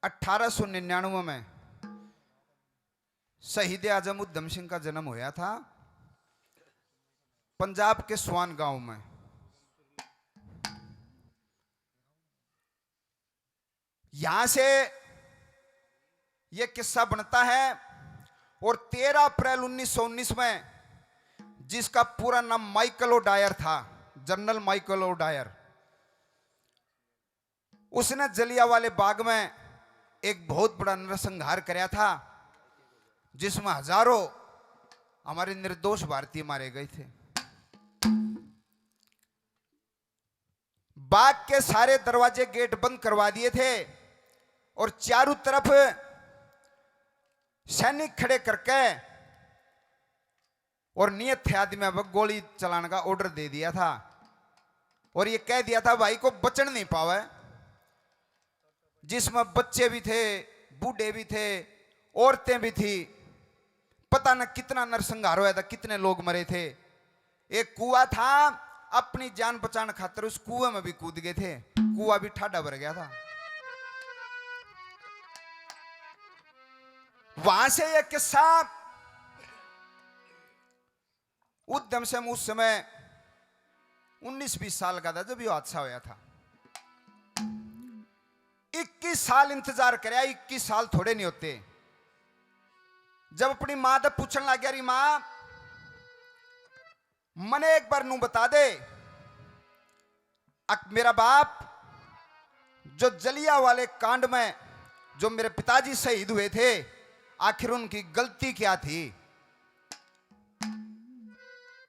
1899 में शहीद आजम उधम सिंह का जन्म हुआ था पंजाब के स्वान गांव में। यहां से यह किस्सा बनता है और 13 अप्रैल 1919 में, जिसका पूरा नाम माइकल ओडायर था, जनरल माइकल ओडायर, उसने जलियांवाले बाग में एक बहुत बड़ा नरसंहार कराया था, जिसमें हजारों हमारे निर्दोष भारतीय मारे गए थे। बाग के सारे दरवाजे गेट बंद करवा दिए थे और चारों तरफ सैनिक खड़े करके और नियत थे आदमी पर गोली चलाने का ऑर्डर दे दिया था और ये कह दिया था भाई को बचन नहीं पावे, जिसमें बच्चे भी थे, बूढ़े भी थे, औरतें भी थी। पता न कितना नरसंहार हुआ था, कितने लोग मरे थे। एक कुआं था, अपनी जान बचाने खातिर उस कुएं में भी कूद गए थे, कुआं भी ठाडा भर गया था। वहां से यह किस्सा उधम सिंह उस समय 19-20 साल का था जब यह हादसा हुआ था। 21 साल इंतजार कराया, 21 साल थोड़े नहीं होते। जब अपनी मां से पूछने लग गया, मां मने एक बार नू बता दे, मेरा बाप जो जलियांवाले कांड में जो मेरे पिताजी शहीद हुए थे, आखिर उनकी गलती क्या थी?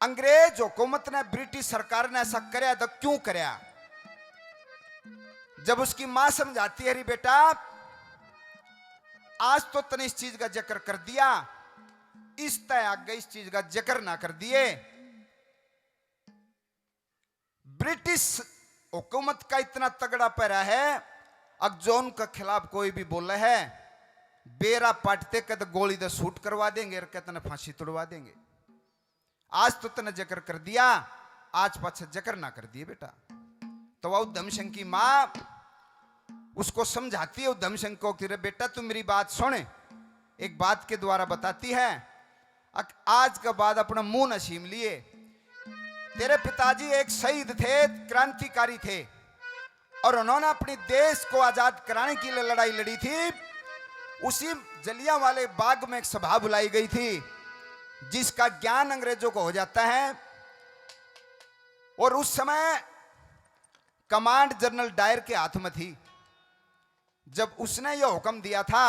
अंग्रेज हुकूमत ने, ब्रिटिश सरकार ने ऐसा कराया तो क्यों कराया? जब उसकी मां समझाती है, बेटा आज तो तने इस चीज का जिक्र कर दिया, इस तय आगे इस चीज का जिक्र ना कर दिए। ब्रिटिश हुकूमत का इतना तगड़ा पैरा है, अब जो उनके खिलाफ कोई भी बोले है, बेरा पाटते कहते गोली दे शूट करवा देंगे और कहते न फांसी तुड़वा देंगे। आज तो तने जिक्र कर दिया, आज पाछे जिक्र ना कर दिए बेटा। तो वह उधम सिंह की मां उसको समझाती है, उधम सिंह को, बेटा तू मेरी बात सुन, एक बात के द्वारा बताती है। आज के बाद अपना मुंह न छीन लिए, तेरे पिताजी एक शहीद थे, क्रांतिकारी थे और उन्होंने अपने देश को आजाद कराने के लिए लड़ाई लड़ी थी। उसी जलियांवाले बाग में एक सभा बुलाई गई थी, जिसका ज्ञान अंग्रेजों को हो जाता है। और उस समय कमांड जनरल डायर के हाथ में थी। जब उसने यह हुक्म दिया था,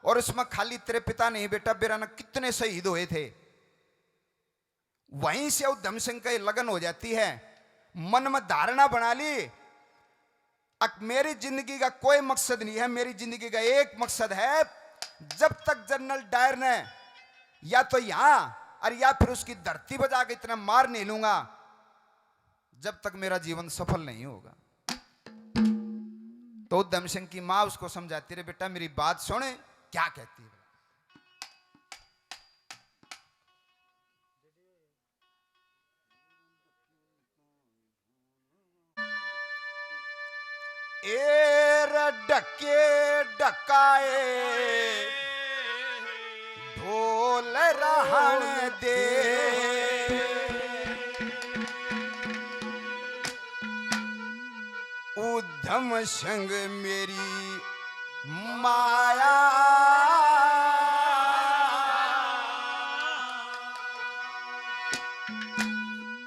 और उसमें खाली तेरे पिता नहीं बेटा, बेरा न कितने शहीद हुए थे, वहीं से उधम सिंह का लगन हो जाती है। मन में धारणा बना ली, अब मेरी जिंदगी का कोई मकसद नहीं है, मेरी जिंदगी का एक मकसद है, जब तक जनरल डायर ने या तो यहां और या फिर उसकी धरती बजा के इतना मार नहीं लूंगा, जब तक मेरा जीवन सफल नहीं होगा। तो उधम सिंह की मां उसको समझाती रहे, बेटा मेरी बात सुने, क्या कहती है? एर डके डकाए ढोल रहन दे, उधम सिंह मेरी माया,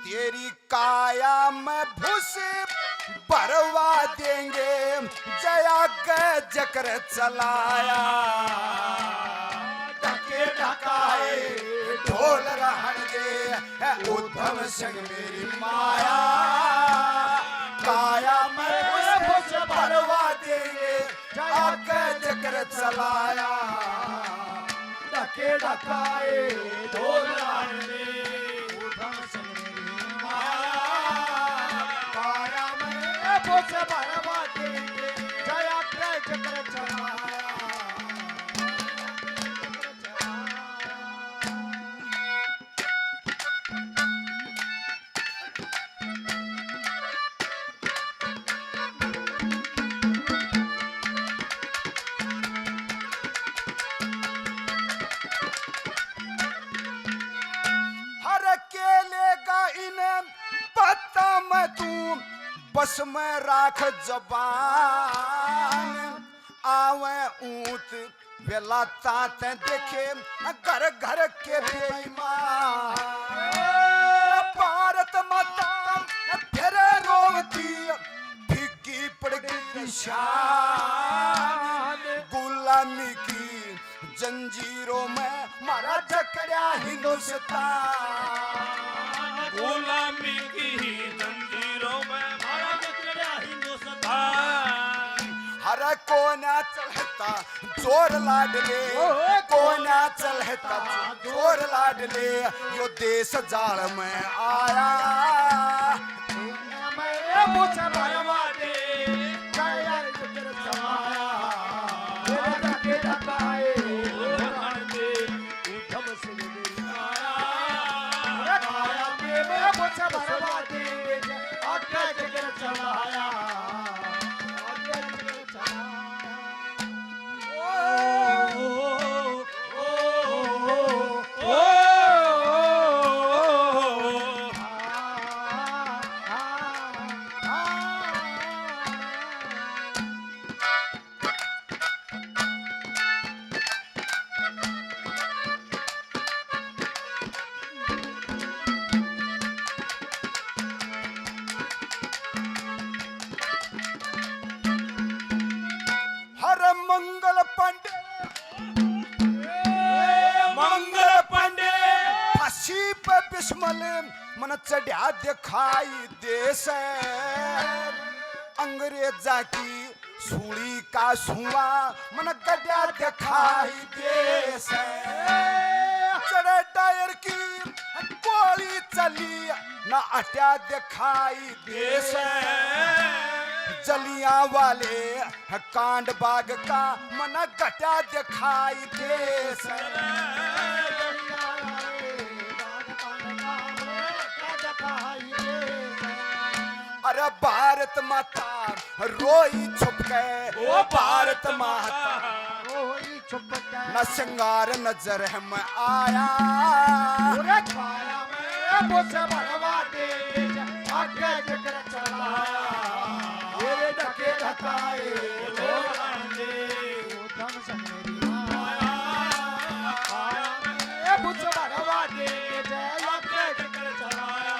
तेरी काया में भूस भरवा देंगे, जया के जकर चलाया, डके डकाए ढोल रहन दे, उधम सिंह मेरी माया, काया में भूस भरवा देंगे, जया के जकर चलाया, डके डकाए ढोल रहन दे, उधम सिंह मेरी माया, काया में भूस भरवा देंगे, जया के जकर चलाया। बस में राख जबान आवे ऊंट बेला ताते देखे घर घर के बेईमान भारत माता फिर रोवती फिक्की पड़ गई शान गुलामी की जंजीरों में मारा जकड़िया हिंदुस्तान गुलामी की जंजीरों में मारा जकड़िया हिंदुस्तान हर कोना चलता जोर लाडले कोना चलता जोर लाडले यो देश जाल में आया मुझे भरवा दे गया जिक्र समाया मेरे धके धकाए धन दे उधम से आया मेरे मुझे भरवा दे आगे जिक्र समाया मंगल पांडे फांसी पे बिस्मल मन चढ़ा दिखाई देश अंग्रेजा की सूली का सुआ मन गड्ढा दिखाई देश चढ़े टायर की गोली चली न अट्या दिखाई देश जलियां वाले कांड बाग का मन घटा दिखाई देश अरे भारत माता रोई छुप गए ओ भारत माता रोई छुप गए न श्रृंगार नजर में आया मुझे भरवा दे आगे जिक्र चलाया मेरे धके धकाए धन से मेरी आया मुझे भरवा दे आगे जिक्र चलाया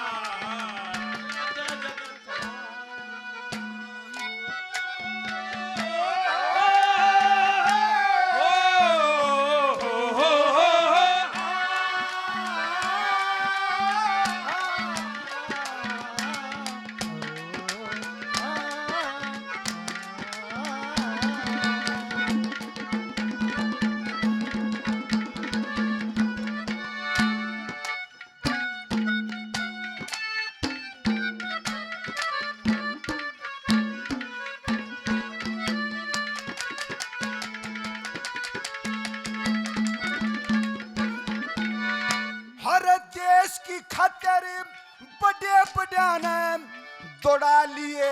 देश की खातिर बड़े बड़ाने दौड़ा लिए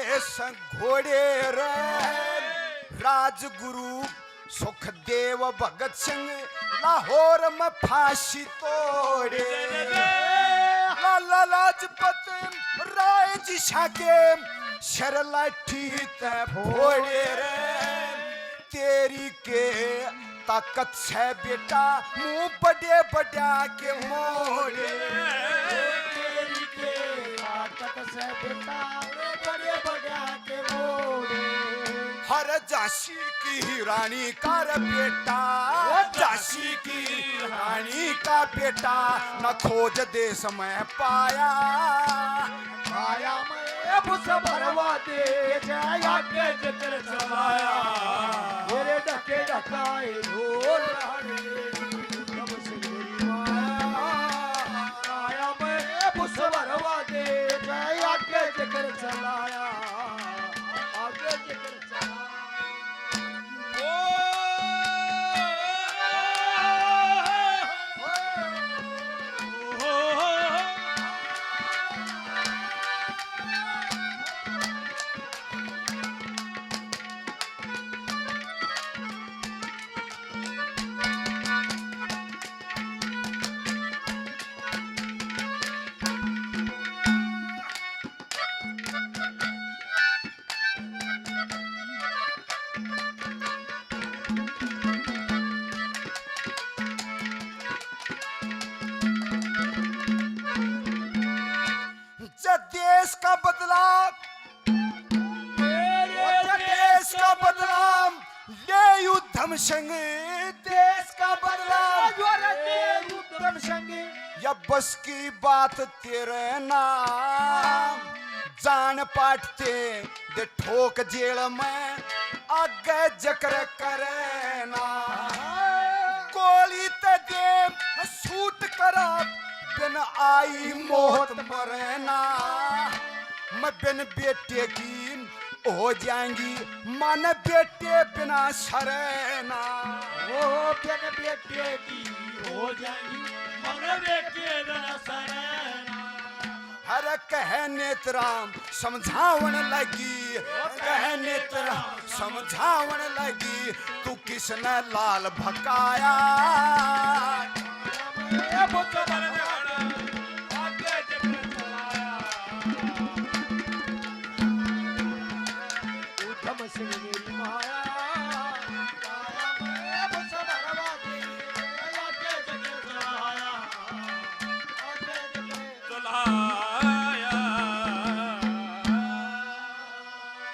घोड़े रे राजगुरु सुखदेव भगत सिंह लाहौर में फांसी तोड़े लाला लाजपत राय जी साके सर लाठी ते फोड़े रे तेरी के ताकत से बेटा मुंह बड़े बड़ा के मोड़े तेरी के ताकत से बेटा बड़े बड़ा के मोड़े हर झांसी की रानी का बेटा झांसी की रानी का बेटा न खोज देश में पाया आया मैं मुझे भरवा दे जय आगे जिक्र चलाया मेरे धके धकाए ढोल तब से मेरी आया मैं मुझे भरवा दे जय आगे जिक्र चलाया आगे जिक्र चलाया उत्तम सिंह देश का बदला उत्तम संग या बस की बात तेरे नाम जान पाटते दे ठोक जेल में आगे जकर करे ना गोली ते दे शूट करा बिन आई मौत मरे ना मैं बिन बेटे की हो जाएंगी मन बेटे बिना सरे ना ओ बिन बेटे की हो जाएगी मन बेटे बिना सरेना हर कह नेत्राम समझावन लगी कह नेत्राम समझावन लगी तू किसने लाल भकाया